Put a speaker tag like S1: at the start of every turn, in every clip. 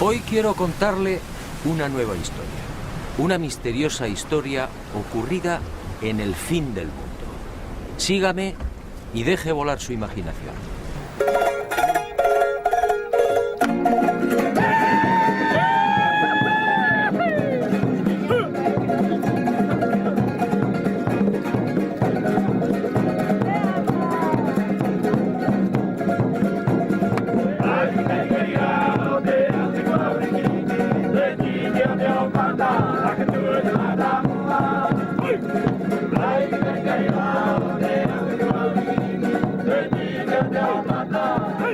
S1: Hoy quiero contarle una nueva historia, una misteriosa historia ocurrida en el fin del mundo. Sígame y deje volar su imaginación.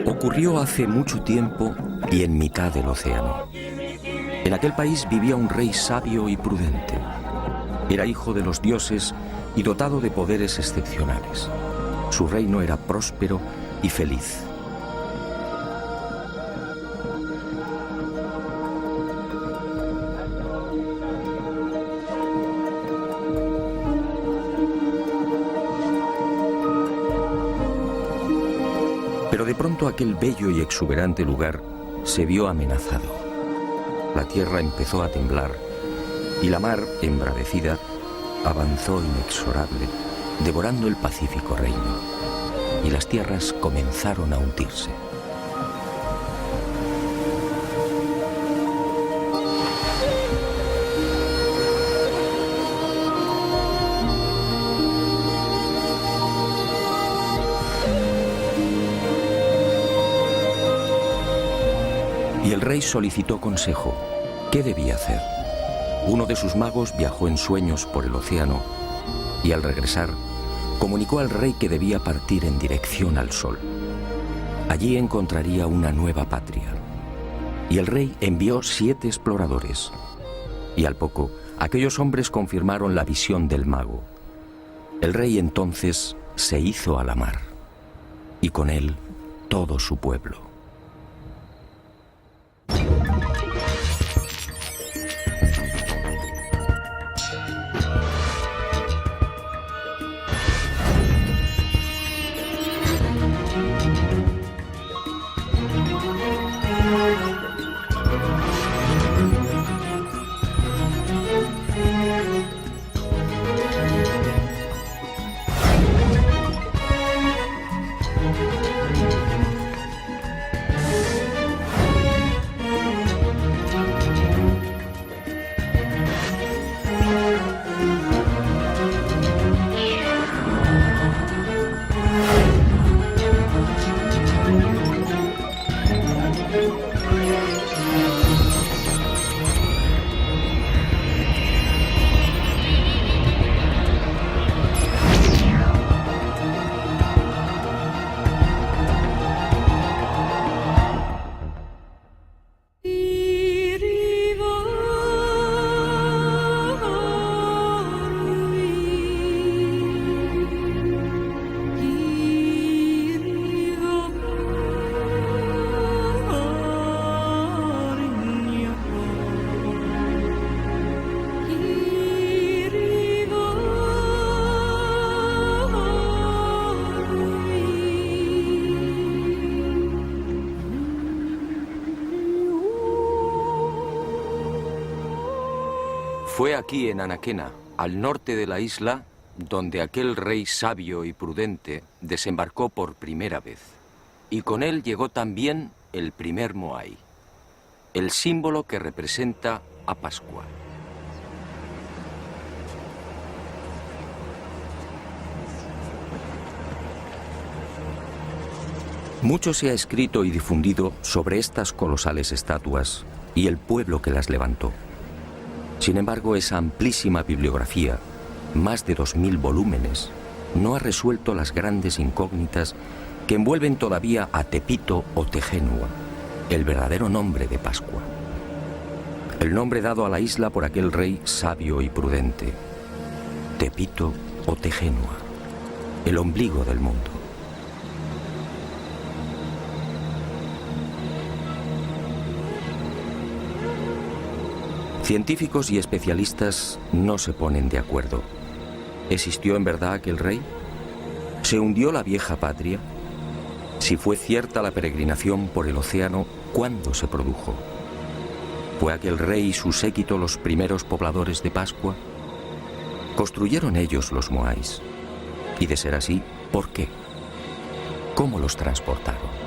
S2: Ocurrió hace mucho tiempo y en mitad del océano. En aquel país vivía un rey sabio y prudente. Era hijo de los dioses y dotado de poderes excepcionales. Su reino era próspero y feliz. Pero de pronto aquel bello y exuberante lugar se vio amenazado. La tierra empezó a temblar y la mar, embravecida, avanzó inexorable, devorando el pacífico reino. Y las tierras comenzaron a hundirse. Y el rey solicitó consejo. ¿Qué debía hacer? Uno de sus magos viajó en sueños por el océano y al regresar comunicó al rey que debía partir en dirección al sol. Allí encontraría una nueva patria. Y el rey envió 7 exploradores. Y al poco, aquellos hombres confirmaron la visión del mago. El rey entonces se hizo a la mar, y con él todo su pueblo.
S1: Fue aquí en Anaquena, al norte de la isla, donde aquel rey sabio y prudente desembarcó por primera vez. Y con él llegó también el primer Moai, el símbolo que representa a Pascua.
S2: Mucho se ha escrito y difundido sobre estas colosales estatuas y el pueblo que las levantó. Sin embargo, esa amplísima bibliografía, más de 2000 volúmenes, no ha resuelto las grandes incógnitas que envuelven todavía a Tepito o Tejenua, el verdadero nombre de Pascua. el nombre dado a la isla por aquel rey sabio y prudente. Tepito o Tegenua, el ombligo del mundo. Científicos y especialistas no se ponen de acuerdo. ¿Existió en verdad aquel rey? ¿Se hundió la vieja patria? Si fue cierta la peregrinación por el océano, ¿cuándo se produjo? ¿Fue aquel rey y su séquito los primeros pobladores de Pascua? ¿Construyeron ellos los moais? Y de ser así, ¿por qué? ¿Cómo los transportaron?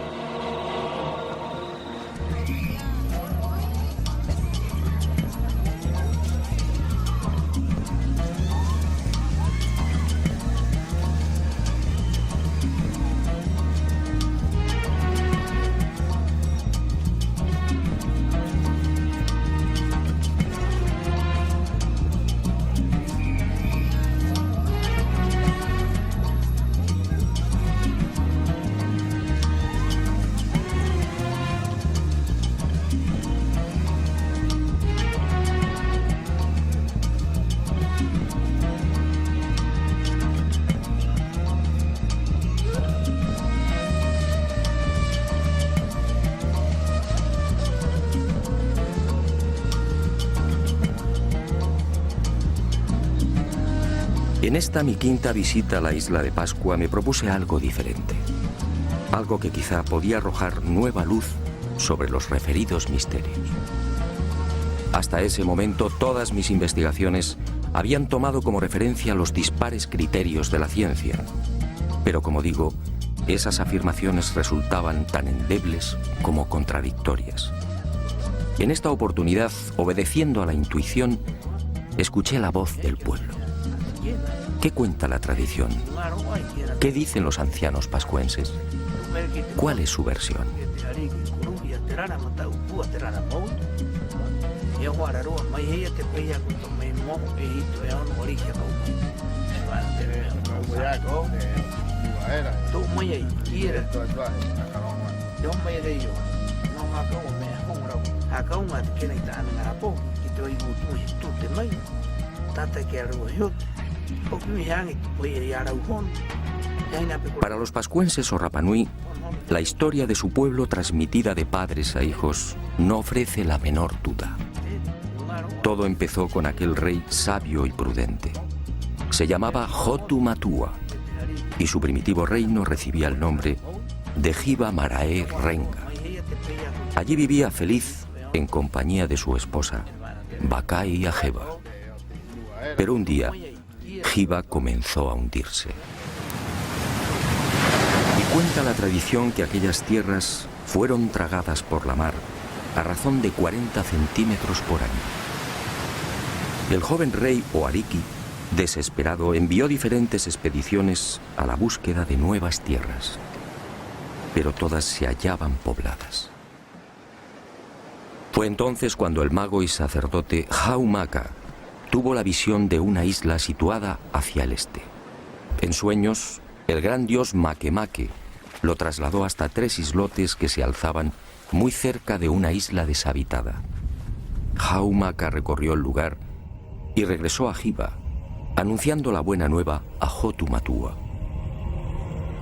S2: En esta mi quinta visita a la isla de Pascua me propuse algo diferente. Algo que quizá podía arrojar nueva luz sobre los referidos misterios. Hasta ese momento todas mis investigaciones habían tomado como referencia los dispares criterios de la ciencia. Pero como digo, esas afirmaciones resultaban tan endebles como contradictorias. En esta oportunidad, obedeciendo a la intuición, escuché la voz del pueblo. ¿Qué cuenta la tradición? ¿Qué dicen los ancianos pascuenses? ¿Cuál es su versión? Para los pascuenses o Rapa Nui, la historia de su pueblo transmitida de padres a hijos no ofrece la menor duda. Todo empezó con aquel rey sabio y prudente. Se llamaba Hotu Matua y su primitivo reino recibía el nombre de Hiva Marae Renga. Allí vivía feliz en compañía de su esposa, Bakai Ajeba. Pero un día, Hiva comenzó a hundirse. Y cuenta la tradición que aquellas tierras fueron tragadas por la mar a razón de 40 centímetros por año. El joven rey Oariki, desesperado, envió diferentes expediciones a la búsqueda de nuevas tierras, pero todas se hallaban pobladas. Fue entonces cuando el mago y sacerdote Haumaka tuvo la visión de una isla situada hacia el este. En sueños, el gran dios Makemake lo trasladó hasta 3 islotes que se alzaban muy cerca de una isla deshabitada. Haumaka recorrió el lugar y regresó a Hiva, anunciando la buena nueva a Hotu Matua.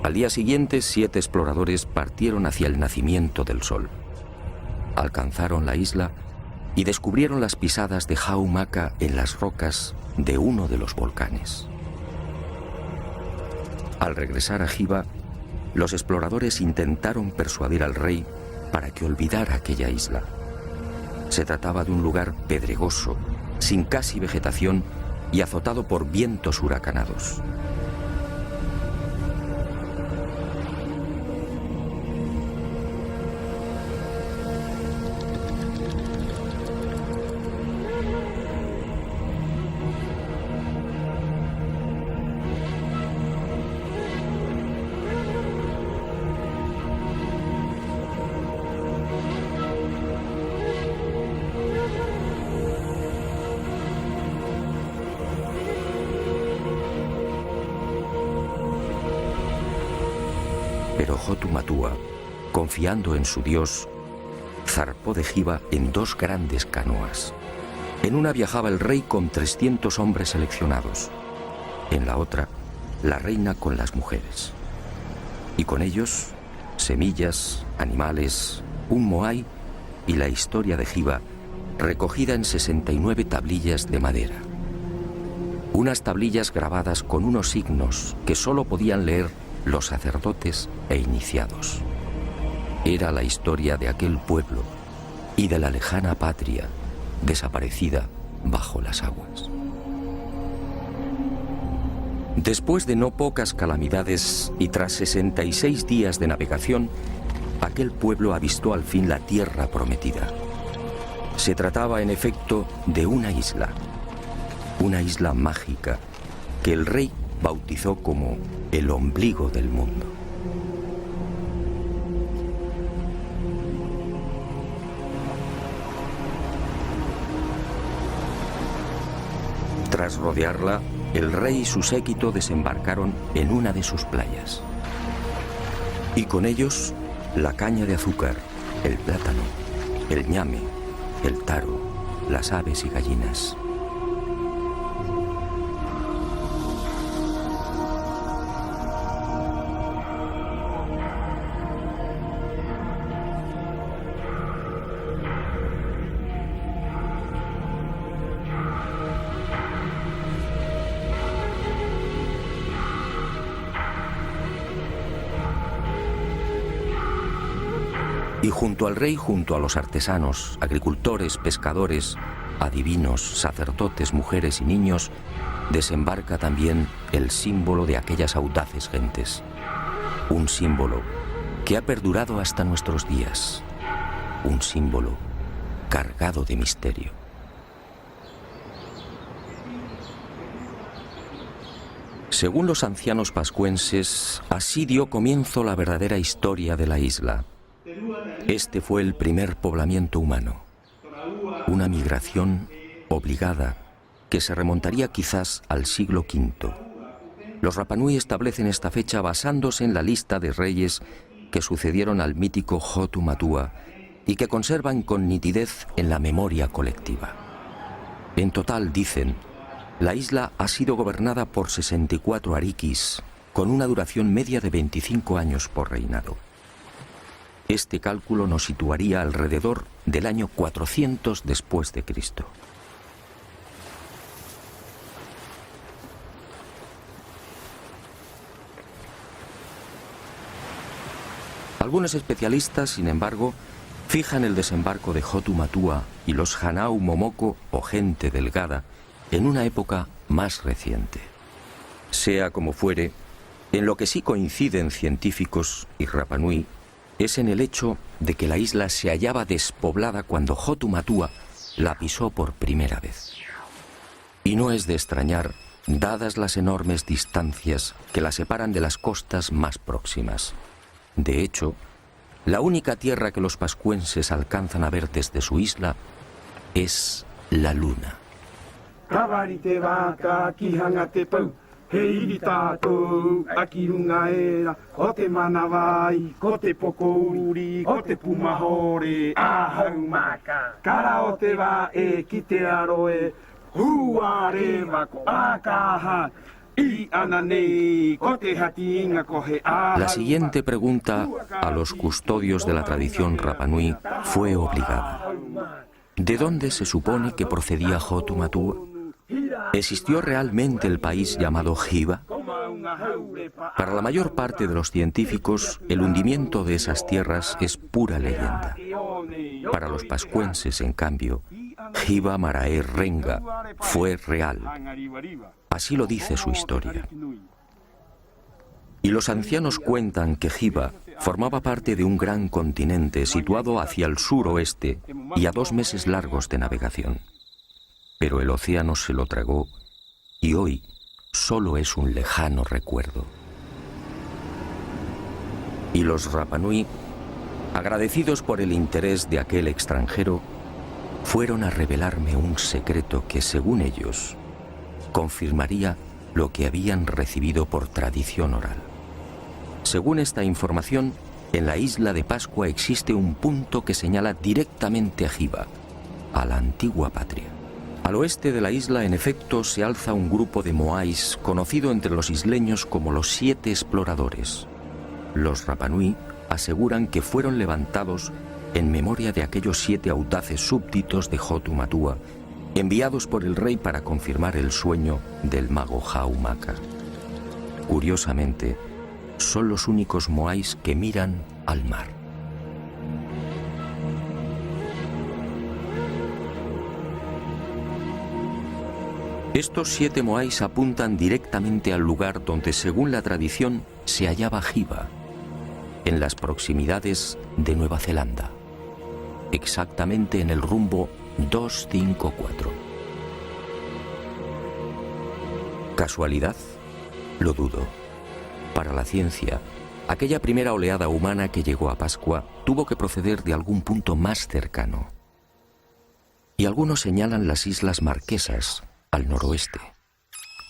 S2: Al día siguiente, 7 exploradores partieron hacia el nacimiento del sol. Alcanzaron la isla y descubrieron las pisadas de Haumaka en las rocas de uno de los volcanes. Al regresar a Hiva, los exploradores intentaron persuadir al rey para que olvidara aquella isla. Se trataba de un lugar pedregoso, sin casi vegetación y azotado por vientos huracanados. Pero Hotu Matua, confiando en su dios, zarpó de Hiva en 2 grandes canoas. En una viajaba el rey con 300 hombres seleccionados. En la otra, la reina con las mujeres. Y con ellos, semillas, animales, un moai y la historia de Hiva, recogida en 69 tablillas de madera. Unas tablillas grabadas con unos signos que solo podían leer los sacerdotes e iniciados. Era la historia de aquel pueblo y de la lejana patria desaparecida bajo las aguas. Después de no pocas calamidades y tras 66 días de navegación, aquel pueblo avistó al fin la tierra prometida. Se trataba, en efecto, de una isla mágica que el rey bautizó como el ombligo del mundo. Tras rodearla, el rey y su séquito desembarcaron en una de sus playas. Y con ellos, la caña de azúcar, el plátano, el ñame, el taro, las aves y gallinas. Y junto al rey, junto a los artesanos, agricultores, pescadores, adivinos, sacerdotes, mujeres y niños, desembarca también el símbolo de aquellas audaces gentes. Un símbolo que ha perdurado hasta nuestros días. Un símbolo cargado de misterio. Según los ancianos pascuenses, así dio comienzo la verdadera historia de la isla. Este fue el primer poblamiento humano, una migración obligada que se remontaría quizás al siglo V. Los Rapanui establecen esta fecha basándose en la lista de reyes que sucedieron al mítico Hotu Matua y que conservan con nitidez en la memoria colectiva. En total, dicen, la isla ha sido gobernada por 64 arikis, con una duración media de 25 años por reinado. Este cálculo nos situaría alrededor del año 400 después de Cristo. Algunos especialistas, sin embargo, fijan el desembarco de Hotu Matua y los Hanau Momoko, o gente delgada, en una época más reciente. Sea como fuere, en lo que sí coinciden científicos y Rapanui es en el hecho de que la isla se hallaba despoblada cuando Hotu Matua la pisó por primera vez. Y no es de extrañar, dadas las enormes distancias que la separan de las costas más próximas. De hecho, la única tierra que los pascuenses alcanzan a ver desde su isla es la luna.
S3: Hei tātou, aki runga era, ko te manawai, ko te pokouri, ko te pumahore, ahau maka. Kara o te wā e ki te aroe, hua rewa ko akaha, i ana nei, ko te hatinga ko he ahau.
S2: La siguiente pregunta a los custodios de la tradición Rapanui fue obligada. ¿De dónde se supone que procedía Hotu Matua? ¿Existió realmente el país llamado Hiva? Para la mayor parte de los científicos, el hundimiento de esas tierras es pura leyenda. Para los pascuenses, en cambio, Hiva Marae Renga fue real. Así lo dice su historia. Y los ancianos cuentan que Hiva formaba parte de un gran continente situado hacia el suroeste y a 2 meses largos de navegación. Pero el océano se lo tragó y hoy solo es un lejano recuerdo. Y los Rapanui, agradecidos por el interés de aquel extranjero, fueron a revelarme un secreto que, según ellos, confirmaría lo que habían recibido por tradición oral. Según esta información, en la isla de Pascua existe un punto que señala directamente a Hiva, a la antigua patria. Al oeste de la isla, en efecto, se alza un grupo de moais conocido entre los isleños como los 7 exploradores. Los Rapanui aseguran que fueron levantados en memoria de aquellos 7 audaces súbditos de Hotu Matua, enviados por el rey para confirmar el sueño del mago Haumaka. Curiosamente, son los únicos moais que miran al mar. Estos 7 moais apuntan directamente al lugar donde, según la tradición, se hallaba Hiva, en las proximidades de Nueva Zelanda, exactamente en el rumbo 254. ¿Casualidad? Lo dudo. Para la ciencia, aquella primera oleada humana que llegó a Pascua tuvo que proceder de algún punto más cercano. Y algunos señalan las Islas Marquesas, al noroeste.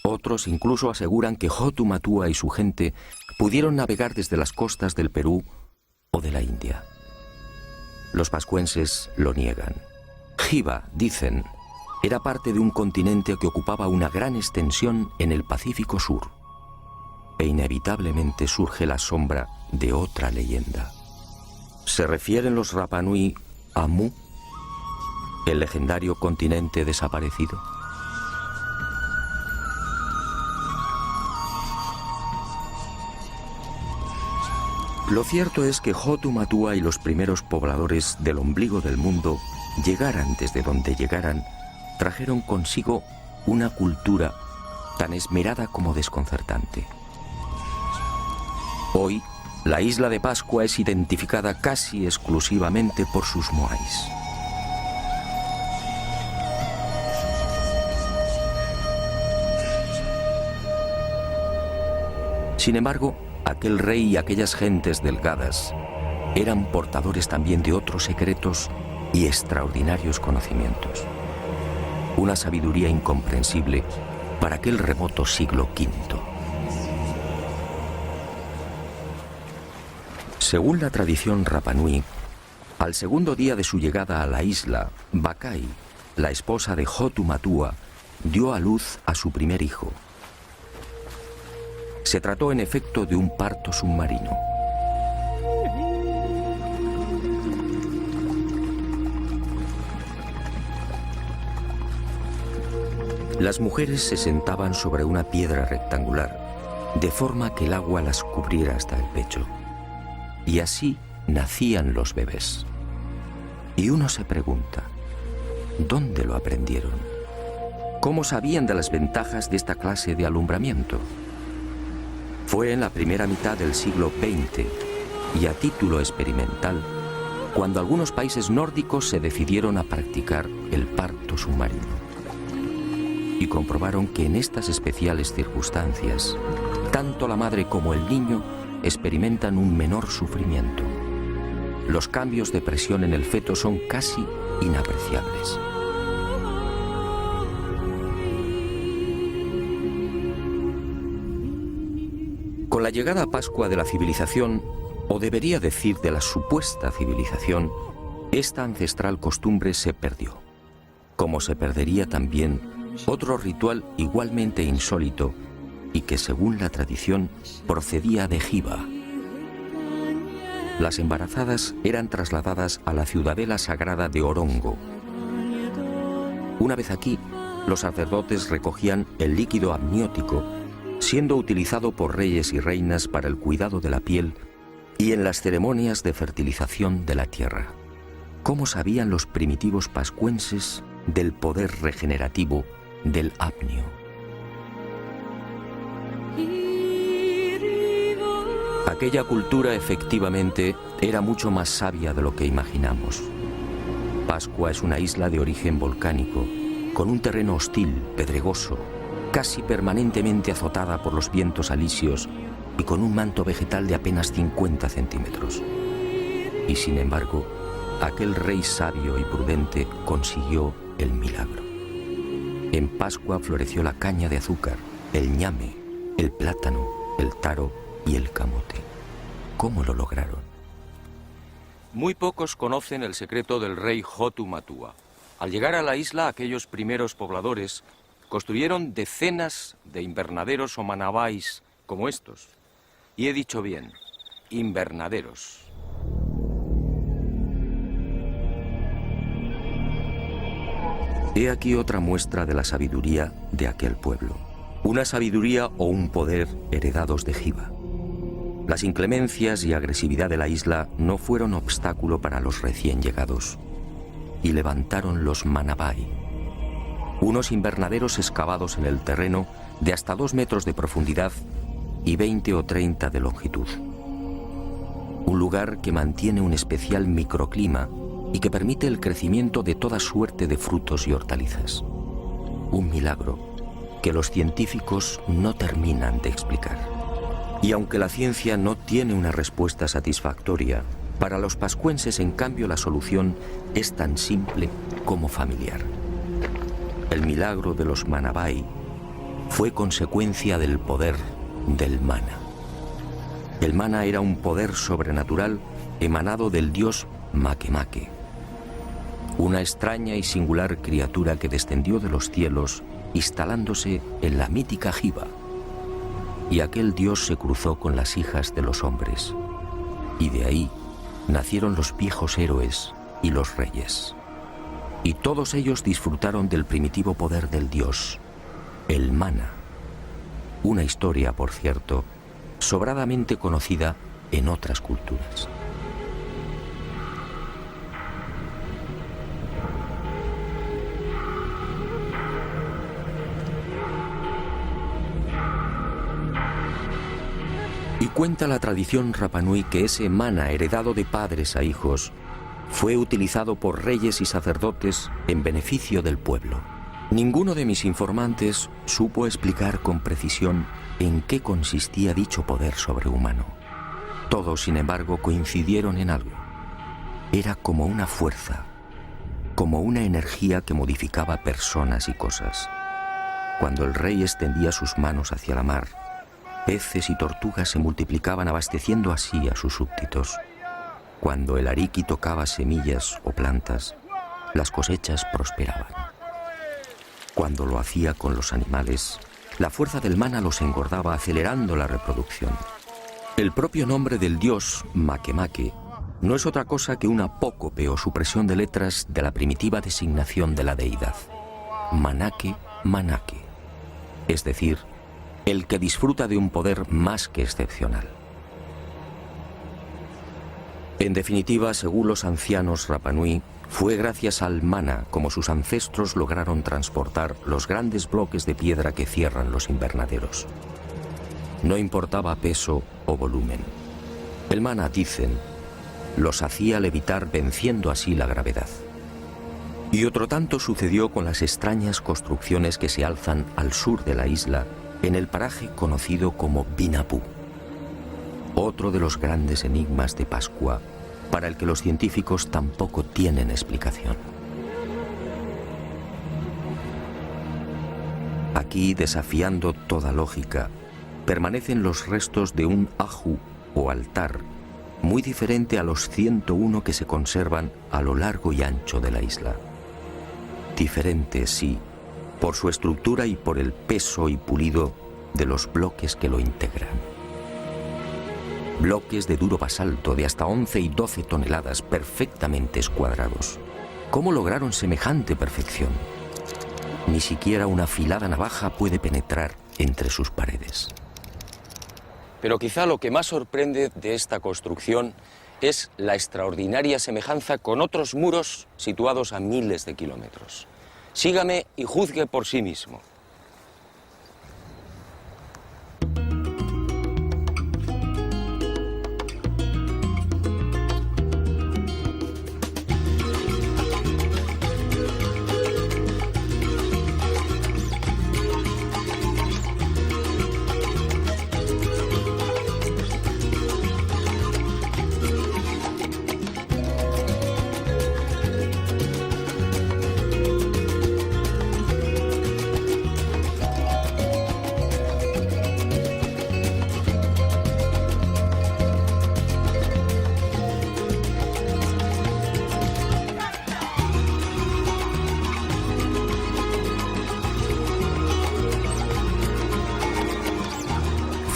S2: Otros incluso aseguran que Hotu Matua y su gente pudieron navegar desde las costas del Perú o de la India. Los pascuenses lo niegan. Hiva, dicen, era parte de un continente que ocupaba una gran extensión en el Pacífico Sur. E inevitablemente surge la sombra de otra leyenda. ¿Se refieren los Rapanui a Mu, el legendario continente desaparecido? Lo cierto es que Hotu Matua y los primeros pobladores del ombligo del mundo, llegaran desde donde llegaran, trajeron consigo una cultura tan esmerada como desconcertante. Hoy, la isla de Pascua es identificada casi exclusivamente por sus moais. Sin embargo, aquel rey y aquellas gentes delgadas eran portadores también de otros secretos y extraordinarios conocimientos. Una sabiduría incomprensible para aquel remoto siglo V. Según la tradición Rapanui, al segundo día de su llegada a la isla, Bakai, la esposa de Hotu Matua, dio a luz a su primer hijo. Se trató en efecto de un parto submarino. Las mujeres se sentaban sobre una piedra rectangular, de forma que el agua las cubriera hasta el pecho. Y así nacían los bebés. Y uno se pregunta, ¿dónde lo aprendieron? ¿Cómo sabían de las ventajas de esta clase de alumbramiento? Fue en la primera mitad del siglo XX, y a título experimental, cuando algunos países nórdicos se decidieron a practicar el parto submarino. Y comprobaron que en estas especiales circunstancias, tanto la madre como el niño experimentan un menor sufrimiento. Los cambios de presión en el feto son casi inapreciables. Con la llegada a Pascua de la civilización, o debería decir de la supuesta civilización, esta ancestral costumbre se perdió, como se perdería también otro ritual igualmente insólito y que, según la tradición, procedía de Hiva. Las embarazadas eran trasladadas a la ciudadela sagrada de Orongo. Una vez aquí, los sacerdotes recogían el líquido amniótico, siendo utilizado por reyes y reinas para el cuidado de la piel y en las ceremonias de fertilización de la tierra. ¿Cómo sabían los primitivos pascuenses del poder regenerativo del apnio? Aquella cultura efectivamente era mucho más sabia de lo que imaginamos. Pascua es una isla de origen volcánico, con un terreno hostil, pedregoso, casi permanentemente azotada por los vientos alisios y con un manto vegetal de apenas 50 centímetros. Y sin embargo, aquel rey sabio y prudente consiguió el milagro. En Pascua floreció la caña de azúcar, el ñame, el plátano, el taro y el camote. ¿Cómo lo lograron?
S1: Muy pocos conocen el secreto del rey Hotu Matua. Al llegar a la isla, aquellos primeros pobladores construyeron decenas de invernaderos o manabais como estos. Y he dicho bien, invernaderos.
S2: He aquí otra muestra de la sabiduría de aquel pueblo. Una sabiduría o un poder heredados de Jiva. Las inclemencias y agresividad de la isla no fueron obstáculo para los recién llegados. Y levantaron los Manabai, unos invernaderos excavados en el terreno de hasta 2 metros de profundidad y 20 o 30 de longitud. Un lugar que mantiene un especial microclima y que permite el crecimiento de toda suerte de frutos y hortalizas. Un milagro que los científicos no terminan de explicar. Y aunque la ciencia no tiene una respuesta satisfactoria, para los pascuenses, en cambio, la solución es tan simple como familiar. El milagro de los Manabai fue consecuencia del poder del mana. El mana era un poder sobrenatural emanado del dios Makemake, una extraña y singular criatura que descendió de los cielos instalándose en la mítica Jiva. Y aquel dios se cruzó con las hijas de los hombres, y de ahí nacieron los viejos héroes y los reyes. Y todos ellos disfrutaron del primitivo poder del dios, el mana. Una historia, por cierto, sobradamente conocida en otras culturas. Y cuenta la tradición Rapanui que ese mana heredado de padres a hijos fue utilizado por reyes y sacerdotes en beneficio del pueblo. Ninguno de mis informantes supo explicar con precisión en qué consistía dicho poder sobrehumano. Todos, sin embargo, coincidieron en algo. Era como una fuerza, como una energía que modificaba personas y cosas. Cuando el rey extendía sus manos hacia la mar, peces y tortugas se multiplicaban, abasteciendo así a sus súbditos. Cuando el ariqui tocaba semillas o plantas, las cosechas prosperaban. Cuando lo hacía con los animales, la fuerza del mana los engordaba, acelerando la reproducción. El propio nombre del dios, Makemake, no es otra cosa que un apócope o supresión de letras de la primitiva designación de la deidad. Manake, Manake. Es decir, el que disfruta de un poder más que excepcional. En definitiva, según los ancianos Rapanui, fue gracias al mana como sus ancestros lograron transportar los grandes bloques de piedra que cierran los invernaderos. No importaba peso o volumen. El mana, dicen, los hacía levitar, venciendo así la gravedad. Y otro tanto sucedió con las extrañas construcciones que se alzan al sur de la isla, en el paraje conocido como Binapú. Otro de los grandes enigmas de Pascua, para el que los científicos tampoco tienen explicación. Aquí, desafiando toda lógica, permanecen los restos de un aju o altar, muy diferente a los 101 que se conservan a lo largo y ancho de la isla. Diferente, sí, por su estructura y por el peso y pulido de los bloques que lo integran. Bloques de duro basalto de hasta 11 y 12 toneladas perfectamente escuadrados. ¿Cómo lograron semejante perfección? Ni siquiera una afilada navaja puede penetrar entre sus paredes.
S1: Pero quizá lo que más sorprende de esta construcción es la extraordinaria semejanza con otros muros situados a miles de kilómetros. Sígame y juzgue por sí mismo.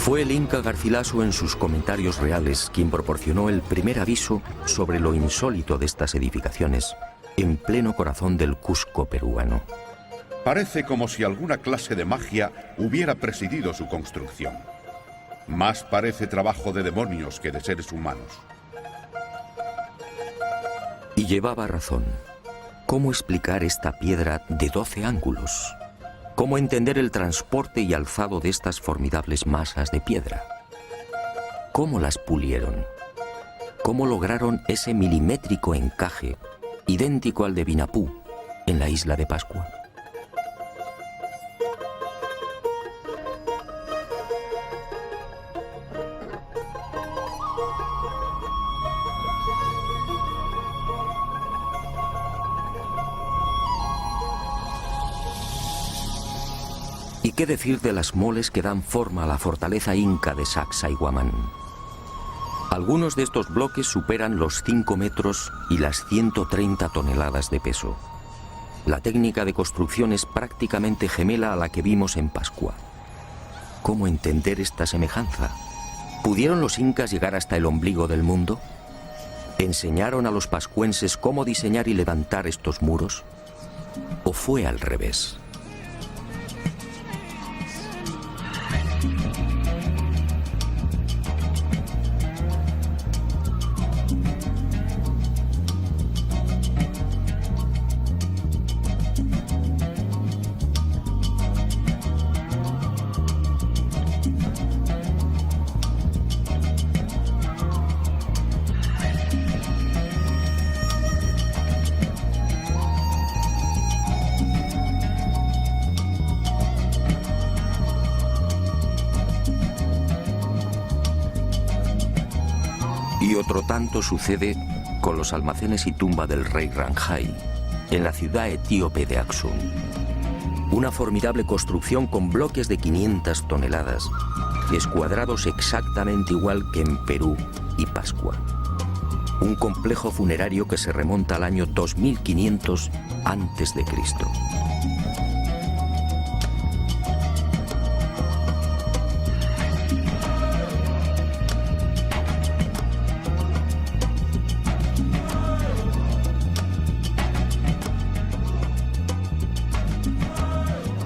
S2: Fue el Inca Garcilaso en sus comentarios reales quien proporcionó el primer aviso sobre lo insólito de estas edificaciones en pleno corazón del Cusco peruano.
S4: Parece como si alguna clase de magia hubiera presidido su construcción. Más parece trabajo de demonios que de seres humanos.
S2: Y llevaba razón. ¿Cómo explicar esta piedra de 12 ángulos? ¿Cómo entender el transporte y alzado de estas formidables masas de piedra? ¿Cómo las pulieron? ¿Cómo lograron ese milimétrico encaje idéntico al de Vinapú en la isla de Pascua? ¿Y qué decir de las moles que dan forma a la fortaleza inca de Sacsayhuamán? Algunos de estos bloques superan los 5 metros y las 130 toneladas de peso. La técnica de construcción es prácticamente gemela a la que vimos en Pascua. ¿Cómo entender esta semejanza? ¿Pudieron los incas llegar hasta el ombligo del mundo? ¿Enseñaron a los pascuenses cómo diseñar y levantar estos muros? ¿O fue al revés? Y otro tanto sucede con los almacenes y tumba del rey Ranjai, en la ciudad etíope de Aksum. Una formidable construcción con bloques de 500 toneladas, escuadrados exactamente igual que en Perú y Pascua. Un complejo funerario que se remonta al año 2500 a.C.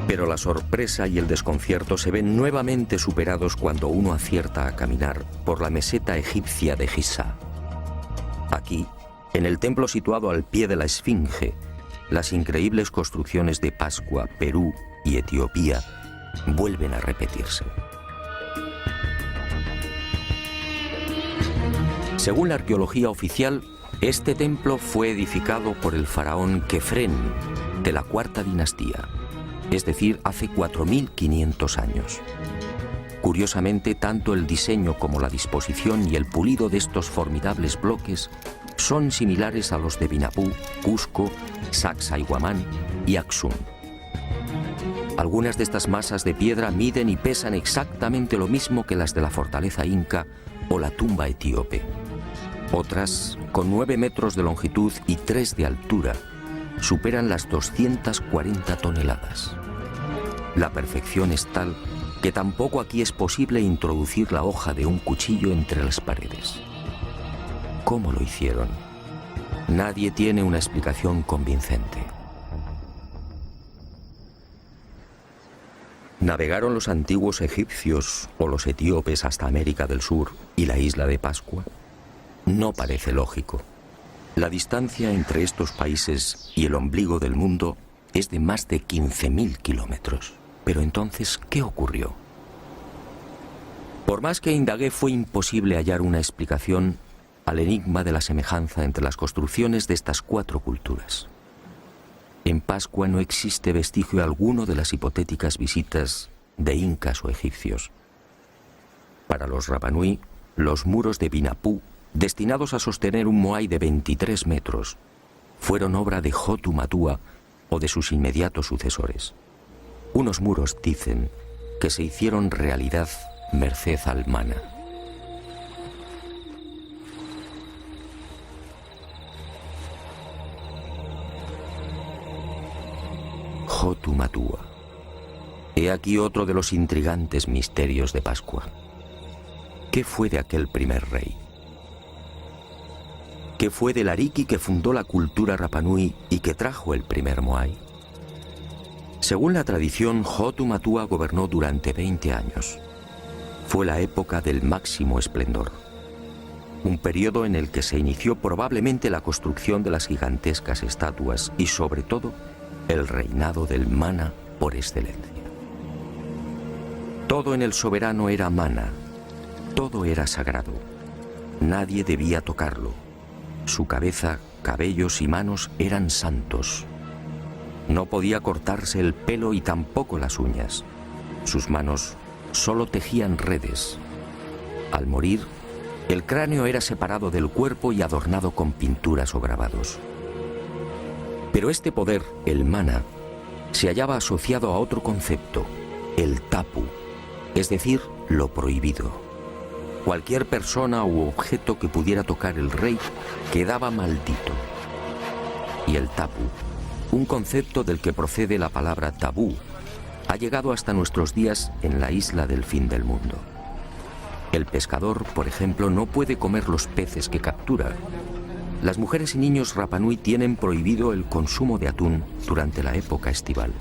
S2: Pero la sorpresa y el desconcierto se ven nuevamente superados cuando uno acierta a caminar por la meseta egipcia de Giza. Aquí, en el templo situado al pie de la Esfinge, las increíbles construcciones de Pascua, Perú y Etiopía vuelven a repetirse. Según la arqueología oficial, este templo fue edificado por el faraón Kefren de la cuarta dinastía, es decir, hace 4500 años. Curiosamente, tanto el diseño como la disposición y el pulido de estos formidables bloques son similares a los de Vinapú, Cusco, Sacsayhuamán y Aksum. Algunas de estas masas de piedra miden y pesan exactamente lo mismo que las de la fortaleza inca o la tumba etíope. Otras, con 9 metros de longitud y 3 de altura, superan las 240 toneladas. La perfección es tal que tampoco aquí es posible introducir la hoja de un cuchillo entre las paredes. ¿Cómo lo hicieron? Nadie tiene una explicación convincente. ¿Navegaron los antiguos egipcios o los etíopes hasta América del Sur y la isla de Pascua? No parece lógico. La distancia entre estos países y el ombligo del mundo es de más de 15.000 kilómetros. Pero entonces, ¿qué ocurrió? Por más que indagué, fue imposible hallar una explicación al enigma de la semejanza entre las construcciones de estas 4 culturas. En Pascua no existe vestigio alguno de las hipotéticas visitas de incas o egipcios. Para los Rapanui, los muros de Vinapú, destinados a sostener un moai de 23 metros, fueron obra de Hotu Matua o de sus inmediatos sucesores. Unos muros, dicen, que se hicieron realidad merced al mana. Hotu Matua. He aquí otro de los intrigantes misterios de Pascua. ¿qué fue de aquel primer rey? ¿Qué fue del Ariki que fundó la cultura Rapanui y que trajo el primer Moai? Según la tradición, Hotu Matua gobernó durante 20 años. Fue la época del máximo esplendor. Un periodo en el que se inició probablemente la construcción de las gigantescas estatuas y, sobre todo, el reinado del mana por excelencia. Todo en el soberano era mana, todo era sagrado. Nadie debía tocarlo. Su cabeza, cabellos y manos eran santos. No podía cortarse el pelo y tampoco las uñas. Sus manos solo tejían redes. Al morir, el cráneo era separado del cuerpo y adornado con pinturas o grabados. Pero este poder, el mana, se hallaba asociado a otro concepto, el tapu, es decir, lo prohibido. Cualquier persona u objeto que pudiera tocar el rey quedaba maldito. Y el tapu, un concepto del que procede la palabra tabú, ha llegado hasta nuestros días en la isla del fin del mundo. El pescador, por ejemplo, no puede comer los peces que captura. Las mujeres y niños Rapanui tienen prohibido el consumo de atún durante la época estival.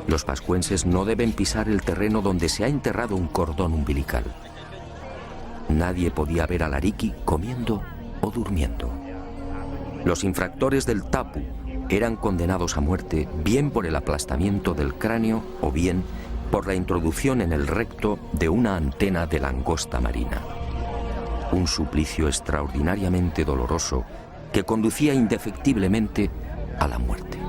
S2: Los pascuenses no deben pisar el terreno donde se ha enterrado un cordón umbilical. Nadie podía ver al Ariki comiendo o durmiendo. Los infractores del tapu eran condenados a muerte bien por el aplastamiento del cráneo o bien por la introducción en el recto de una antena de langosta marina. Un suplicio extraordinariamente doloroso que conducía indefectiblemente a la muerte.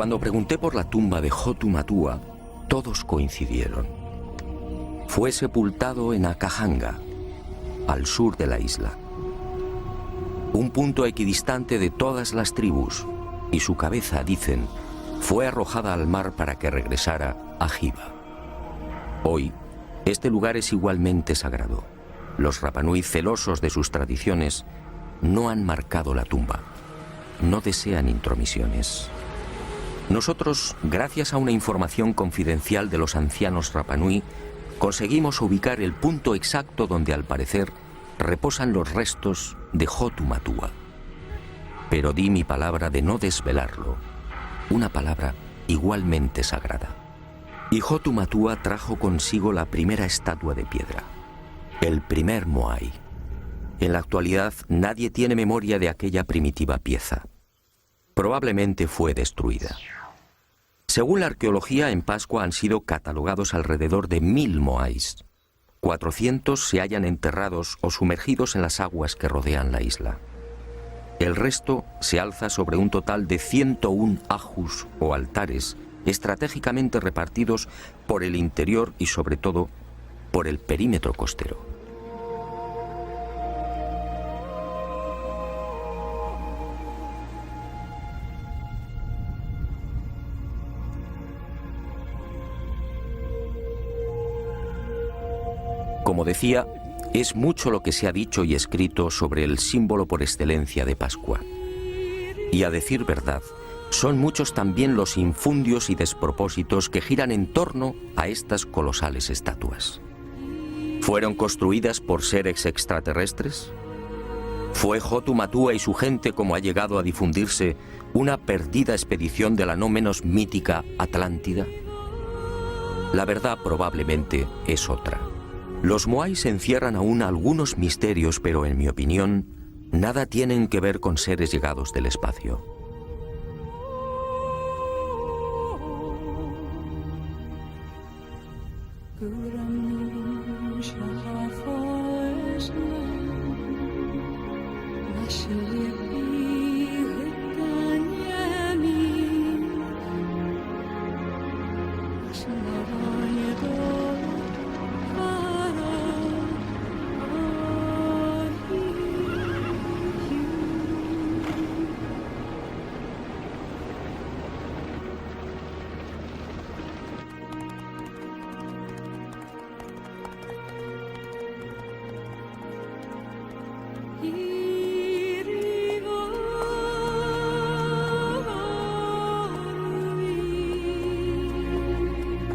S2: Cuando pregunté por la tumba de Hotu Matua, todos coincidieron. Fue sepultado en Akahanga, al sur de la isla. Un punto equidistante de todas las tribus, y su cabeza, dicen, fue arrojada al mar para que regresara a Hiva. Hoy, este lugar es igualmente sagrado. Los Rapanui, celosos de sus tradiciones, no han marcado la tumba. No desean intromisiones. Nosotros, gracias a una información confidencial de los ancianos Rapanui, conseguimos ubicar el punto exacto donde, al parecer, reposan los restos de Hotu Matua. Pero di mi palabra de no desvelarlo, una palabra igualmente sagrada. Y Hotu Matua trajo consigo la primera estatua de piedra, el primer Moai. En la actualidad nadie tiene memoria de aquella primitiva pieza. Probablemente fue destruida. Según la arqueología, en Pascua han sido catalogados alrededor de 1000 moais. 400 se hallan enterrados o sumergidos en las aguas que rodean la isla. El resto se alza sobre un total de 101 ajus o altares estratégicamente repartidos por el interior y, sobre todo, por el perímetro costero. Como decía, es mucho lo que se ha dicho y escrito sobre el símbolo por excelencia de Pascua. Y a decir verdad, son muchos también los infundios y despropósitos que giran en torno a estas colosales estatuas. ¿Fueron construidas por seres extraterrestres? ¿Fue Hotu Matua y su gente, como ha llegado a difundirse, una perdida expedición de la no menos mítica Atlántida? La verdad probablemente es otra. Los moais encierran aún algunos misterios, pero en mi opinión, nada tienen que ver con seres llegados del espacio.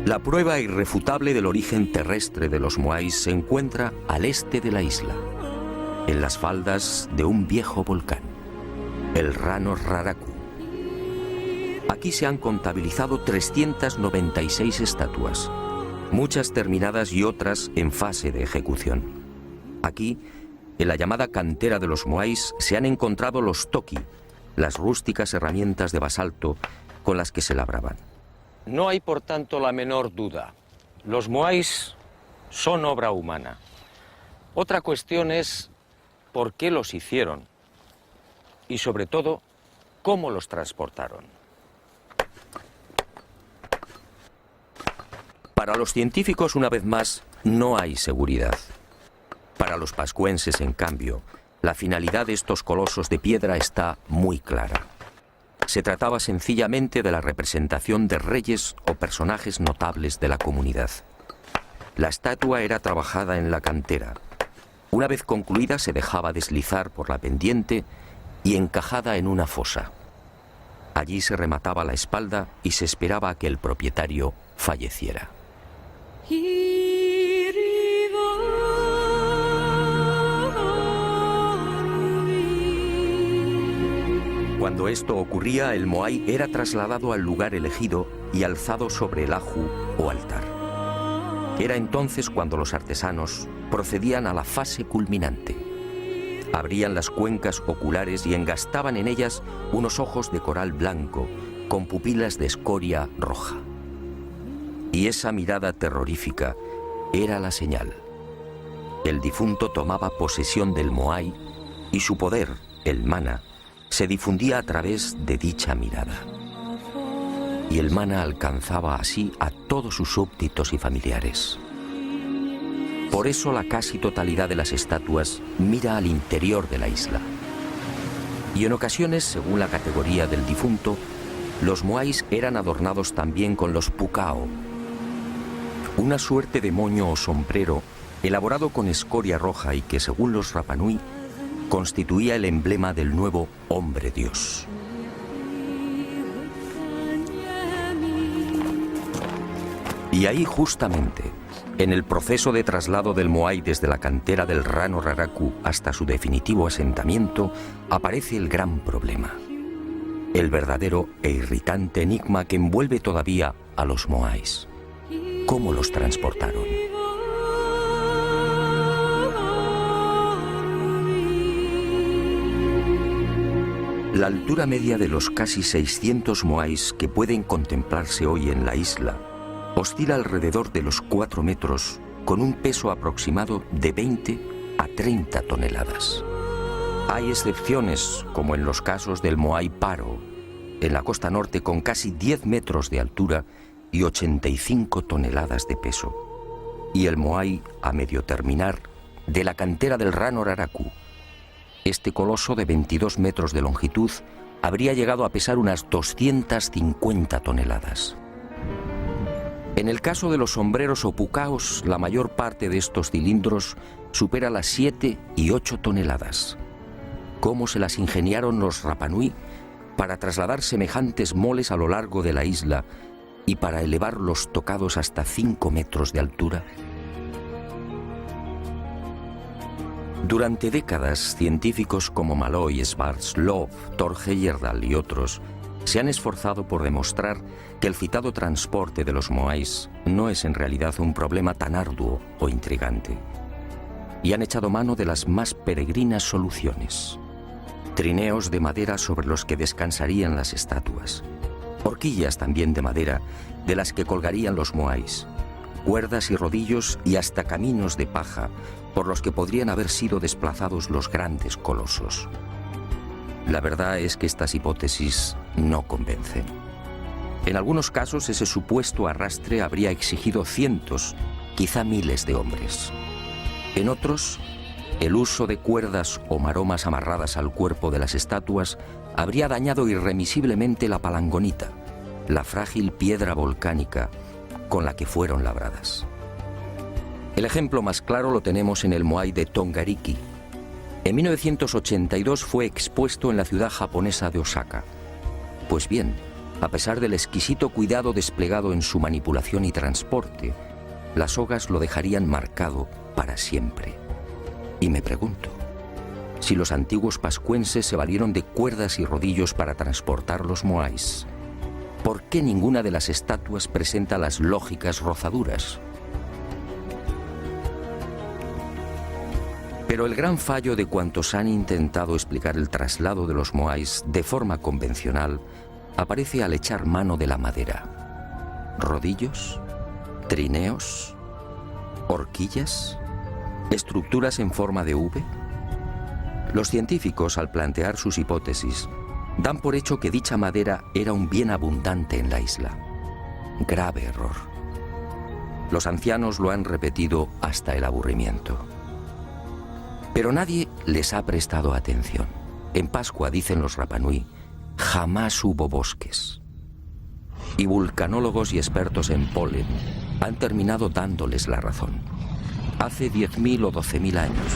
S2: La prueba irrefutable del origen terrestre de los moais se encuentra al este de la isla, en las faldas de un viejo volcán, el Rano Raraku. Aquí se han contabilizado 396 estatuas, muchas terminadas y otras en fase de ejecución. Aquí, en la llamada cantera de los moais, se han encontrado los toki, las rústicas herramientas de basalto con las que se labraban.
S1: No hay, por tanto, la menor duda. Los moais son obra humana. Otra cuestión es por qué los hicieron y, sobre todo, cómo los transportaron.
S2: Para los científicos, una vez más, no hay seguridad. Para los pascuenses, en cambio, la finalidad de estos colosos de piedra está muy clara. Se trataba sencillamente de la representación de reyes o personajes notables de la comunidad. La estatua era trabajada en la cantera. Una vez concluida, se dejaba deslizar por la pendiente y encajada en una fosa. Allí se remataba la espalda y se esperaba a que el propietario falleciera. Cuando esto ocurría, el moai era trasladado al lugar elegido y alzado sobre el aju o altar. Era entonces cuando los artesanos procedían a la fase culminante. Abrían las cuencas oculares y engastaban en ellas unos ojos de coral blanco con pupilas de escoria roja. Y esa mirada terrorífica era la señal. El difunto tomaba posesión del moai y su poder, el mana, se difundía a través de dicha mirada. Y el mana alcanzaba así a todos sus súbditos y familiares. Por eso la casi totalidad de las estatuas mira al interior de la isla. Y en ocasiones, según la categoría del difunto, los moais eran adornados también con los pukao, una suerte de moño o sombrero elaborado con escoria roja y que, según los Rapanui, constituía el emblema del nuevo hombre dios. Y ahí, justamente, en el proceso de traslado del moai desde la cantera del Rano Raraku hasta su definitivo asentamiento, aparece el gran problema. El verdadero e irritante enigma que envuelve todavía a los moais. ¿Cómo los transportaron? La altura media de los casi 600 moais que pueden contemplarse hoy en la isla oscila alrededor de los 4 metros, con un peso aproximado de 20 a 30 toneladas. Hay excepciones, como en los casos del moai Paro, en la costa norte, con casi 10 metros de altura y 85 toneladas de peso. Y el moai, a medio terminar, de la cantera del Rano Raraku. Este coloso de 22 metros de longitud habría llegado a pesar unas 250 toneladas. En el caso de los sombreros o pucaos, la mayor parte de estos cilindros supera las 7 y 8 toneladas. ¿Cómo se las ingeniaron los Rapanui para trasladar semejantes moles a lo largo de la isla y para elevar los tocados hasta 5 metros de altura? Durante décadas, científicos como Malloy, Schwarzkopf, Thor Heyerdahl y otros se han esforzado por demostrar que el citado transporte de los moais no es en realidad un problema tan arduo o intrigante. Y han echado mano de las más peregrinas soluciones. Trineos de madera sobre los que descansarían las estatuas. Horquillas también de madera de las que colgarían los moais. Cuerdas y rodillos y hasta caminos de paja por los que podrían haber sido desplazados los grandes colosos. La verdad es que estas hipótesis no convencen. En algunos casos, ese supuesto arrastre habría exigido cientos, quizá miles de hombres. En otros, el uso de cuerdas o maromas amarradas al cuerpo de las estatuas habría dañado irremisiblemente la palangonita, la frágil piedra volcánica con la que fueron labradas. El ejemplo más claro lo tenemos en el moai de Tongariki. En 1982 fue expuesto en la ciudad japonesa de Osaka. Pues bien, A pesar del exquisito cuidado desplegado en su manipulación y transporte, las sogas lo dejarían marcado para siempre. Y me pregunto, si los antiguos pascuenses se valieron de cuerdas y rodillos para transportar los moais, ¿por qué ninguna de las estatuas presenta las lógicas rozaduras? Pero el gran fallo de cuantos han intentado explicar el traslado de los moais de forma convencional aparece al echar mano de la madera. ¿Rodillos? ¿Trineos? ¿Horquillas? ¿Estructuras en forma de V? Los científicos, al plantear sus hipótesis, dan por hecho que dicha madera era un bien abundante en la isla. Grave error. Los ancianos lo han repetido hasta el aburrimiento. Pero nadie les ha prestado atención. En Pascua, dicen los Rapanui, jamás hubo bosques. Y vulcanólogos y expertos en polen han terminado dándoles la razón. Hace 10.000 o 12.000 años,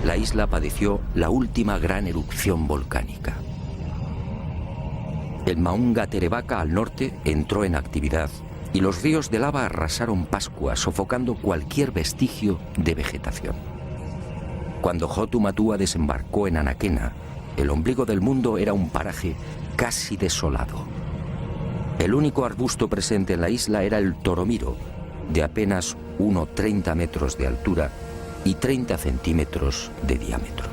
S2: la isla padeció la última gran erupción volcánica. El Maunga Terebaca al norte entró en actividad y los ríos de lava arrasaron Pascua, sofocando cualquier vestigio de vegetación. Cuando Hotu Matua desembarcó en Anaquena, el ombligo del mundo era un paraje casi desolado. El único arbusto presente en la isla era el toromiro, de apenas 1,30 metros de altura y 30 centímetros de diámetro.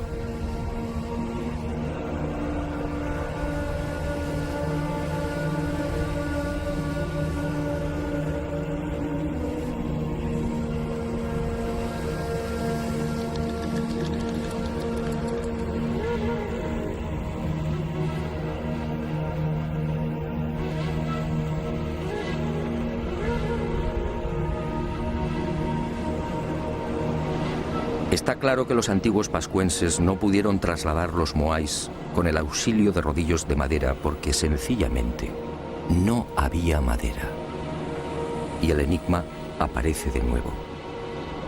S2: Está claro que los antiguos pascuenses no pudieron trasladar los moais con el auxilio de rodillos de madera porque sencillamente no había madera. Y el enigma aparece de nuevo.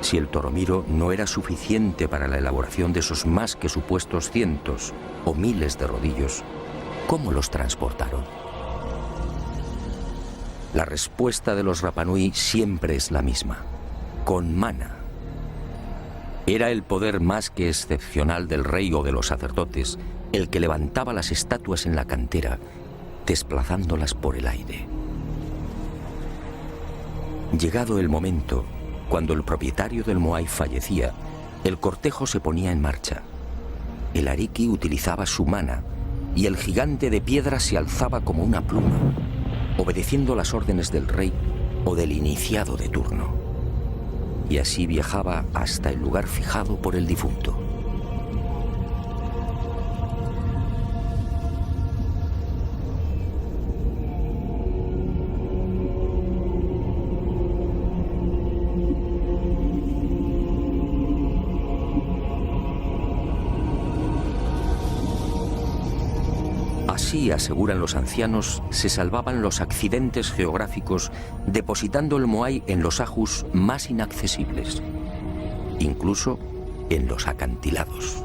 S2: Si el toromiro no era suficiente para la elaboración de esos más que supuestos cientos o miles de rodillos, ¿cómo los transportaron? La respuesta de los Rapanui siempre es la misma: con mana. Era el poder más que excepcional del rey o de los sacerdotes el que levantaba las estatuas en la cantera, desplazándolas por el aire. Llegado el momento, cuando el propietario del moai fallecía, el cortejo se ponía en marcha. El ariki utilizaba su mana y el gigante de piedra se alzaba como una pluma, obedeciendo las órdenes del rey o del iniciado de turno. Y así viajaba hasta el lugar fijado por el difunto. Así, aseguran los ancianos, se salvaban los accidentes geográficos depositando el moai en los ajus más inaccesibles, incluso en los acantilados.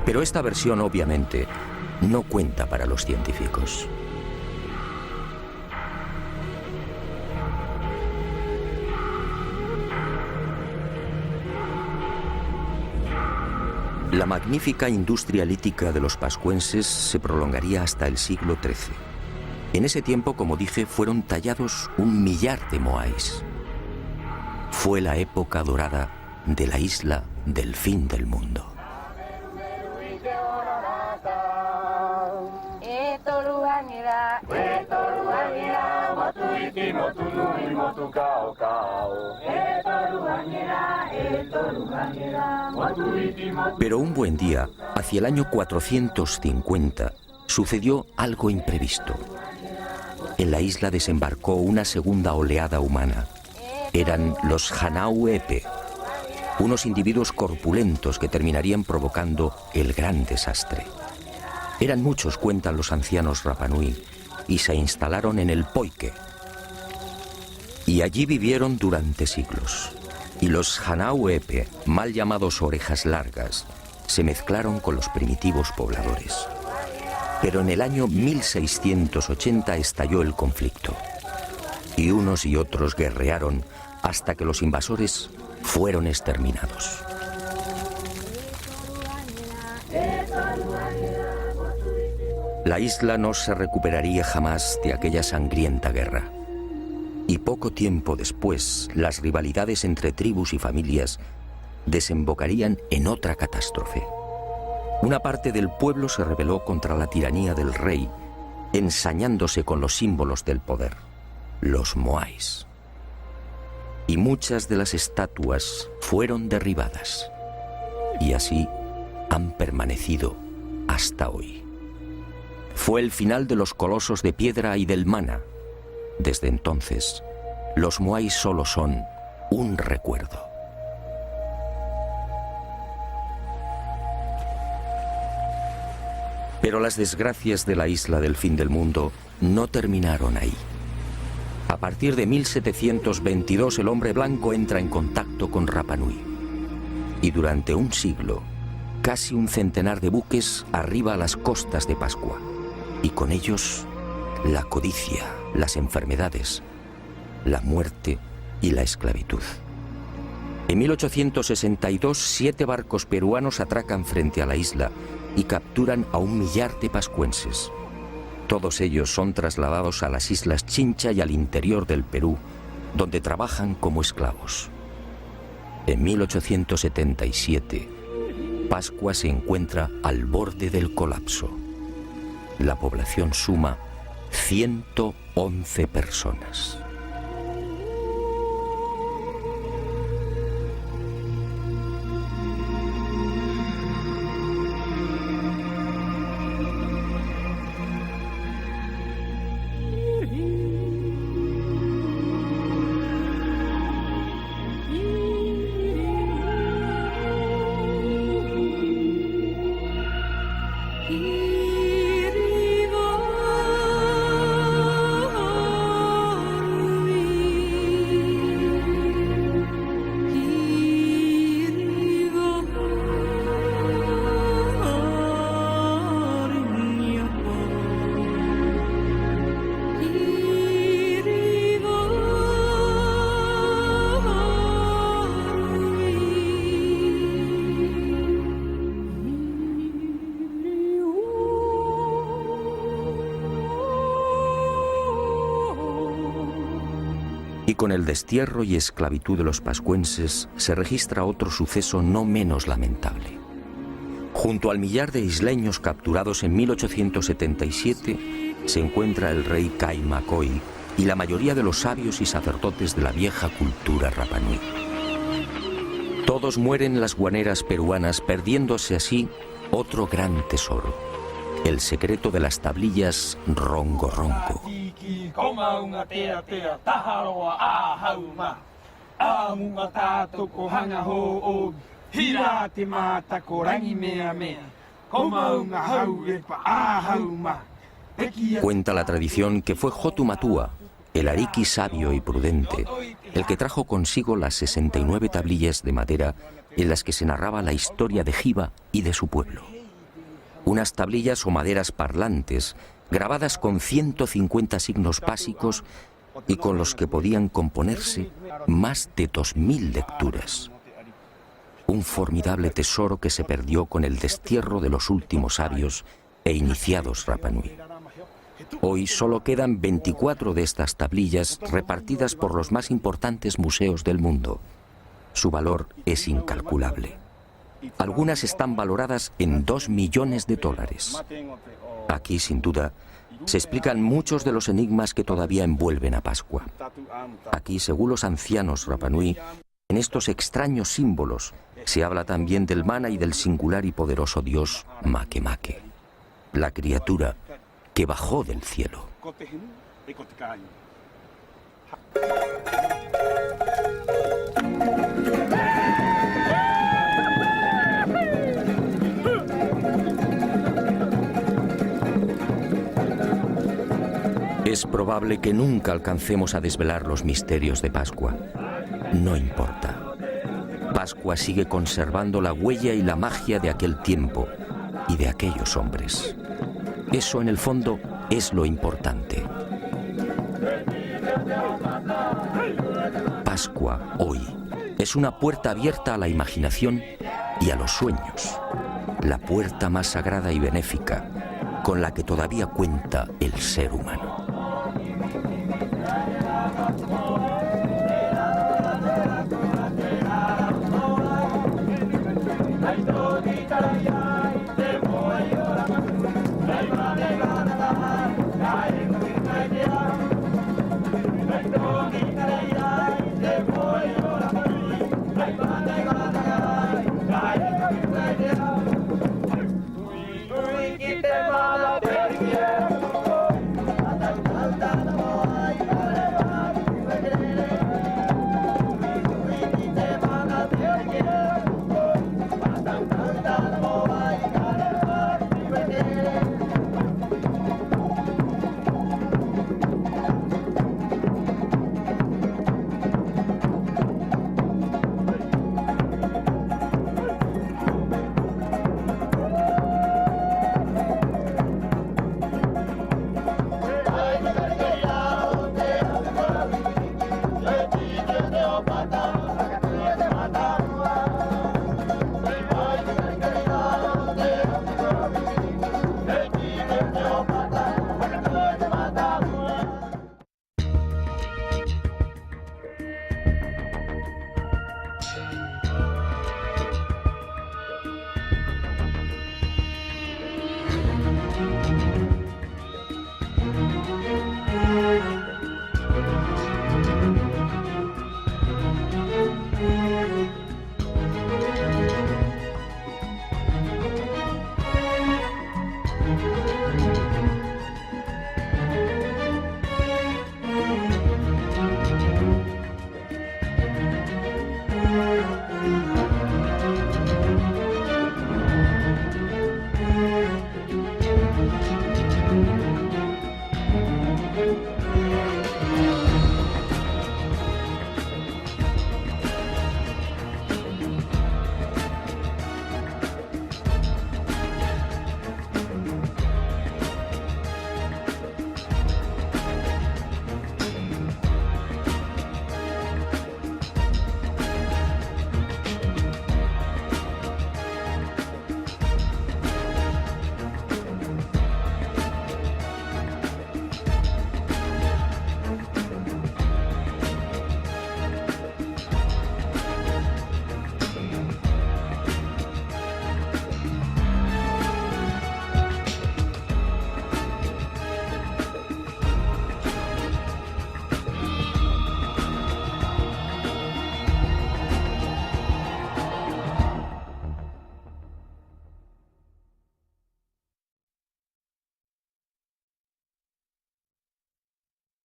S2: Pero esta versión, obviamente, no cuenta para los científicos. La magnífica industria lítica de los pascuenses se prolongaría hasta el siglo XIII. En ese tiempo, como dije, fueron tallados 1 millar de moais. Fue la época dorada de la isla del fin del mundo. Pero un buen día, hacia el año 450, sucedió algo imprevisto. En la isla desembarcó una segunda oleada humana. Eran los Hanau Epe, unos individuos corpulentos que terminarían provocando el gran desastre. Eran muchos, cuentan los ancianos Rapanui, y se instalaron en el Poike. Y allí vivieron durante siglos. Y los Hanauepe, mal llamados orejas largas, se mezclaron con los primitivos pobladores. Pero en el año 1680 estalló el conflicto. Y unos y otros guerrearon hasta que los invasores fueron exterminados. La isla no se recuperaría jamás de aquella sangrienta guerra. Y poco tiempo después, las rivalidades entre tribus y familias desembocarían en otra catástrofe. Una parte del pueblo se rebeló contra la tiranía del rey, ensañándose con los símbolos del poder, los moais. Y muchas de las estatuas fueron derribadas. Y así han permanecido hasta hoy. Fue el final de los colosos de piedra y del mana. Desde entonces, los moais solo son un recuerdo. Pero las desgracias de la isla del fin del mundo no terminaron ahí. A partir de 1722 el hombre blanco entra en contacto con Rapa Nui. Y durante un siglo, casi un centenar de buques arriba a las costas de Pascua. Y con ellos, la codicia, las enfermedades, la muerte y la esclavitud. En 1862, 7 barcos peruanos atracan frente a la isla y capturan a 1 millar de pascuenses. Todos ellos son trasladados a las islas Chincha y al interior del Perú, donde trabajan como esclavos. En 1877, Pascua se encuentra al borde del colapso. La población suma 111 personas. Y con el destierro y esclavitud de los pascuenses se registra otro suceso no menos lamentable. Junto al millar de isleños capturados en 1877 se encuentra el rey Caimacoy y la mayoría de los sabios y sacerdotes de la vieja cultura Rapa Nui. Todos mueren en las guaneras peruanas, perdiéndose así otro gran tesoro, el secreto de las tablillas Rongo Rongo. Cuenta la tradición que fue Jotumatua, el ariqui sabio y prudente, el que trajo consigo las 69 tablillas de madera en las que se narraba la historia de Jiva y de su pueblo. Unas tablillas o maderas parlantes, grabadas con 150 signos básicos y con los que podían componerse más de 2000 lecturas. Un formidable tesoro que se perdió con el destierro de los últimos sabios e iniciados Rapa Nui. Hoy solo quedan 24 de estas tablillas repartidas por los más importantes museos del mundo. Su valor es incalculable. Algunas están valoradas en $2 millones. Aquí, sin duda, se explican muchos de los enigmas que todavía envuelven a Pascua. Aquí, según los ancianos Rapa Nui, en estos extraños símbolos se habla también del mana y del singular y poderoso dios Makemake, la criatura que bajó del cielo. Es probable que nunca alcancemos a desvelar los misterios de Pascua. No importa. Pascua sigue conservando la huella y la magia de aquel tiempo y de aquellos hombres. Eso, en el fondo, es lo importante. Pascua, hoy, es una puerta abierta a la imaginación y a los sueños. La puerta más sagrada y benéfica con la que todavía cuenta el ser humano.
S5: Pata